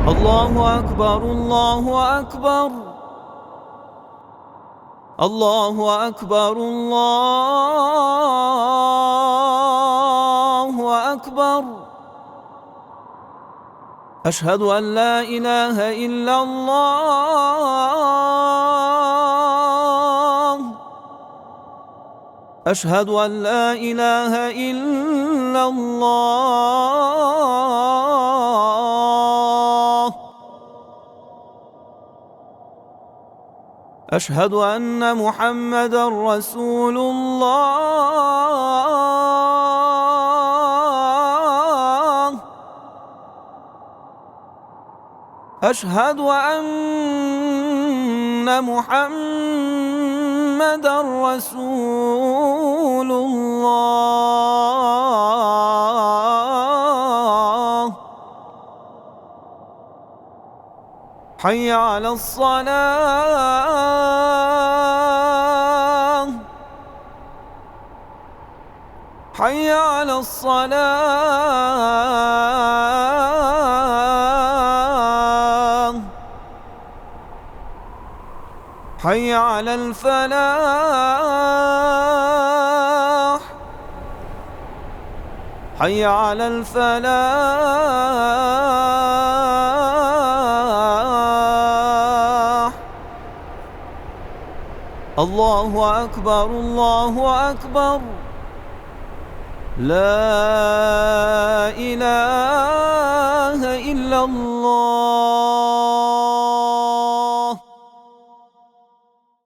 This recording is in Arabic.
الله أكبر الله أكبر الله أكبر الله أكبر. أشهد أن لا إله إلا الله. أشهد أن لا إله إلا الله. أشهد أن محمدًا رسول الله. أشهد أن محمدًا رسول الله. حي على الصلاة. حي على الصلاة. حي على الفلاح. حي على الفلاح. الله أكبر الله أكبر. لا إله إلا الله.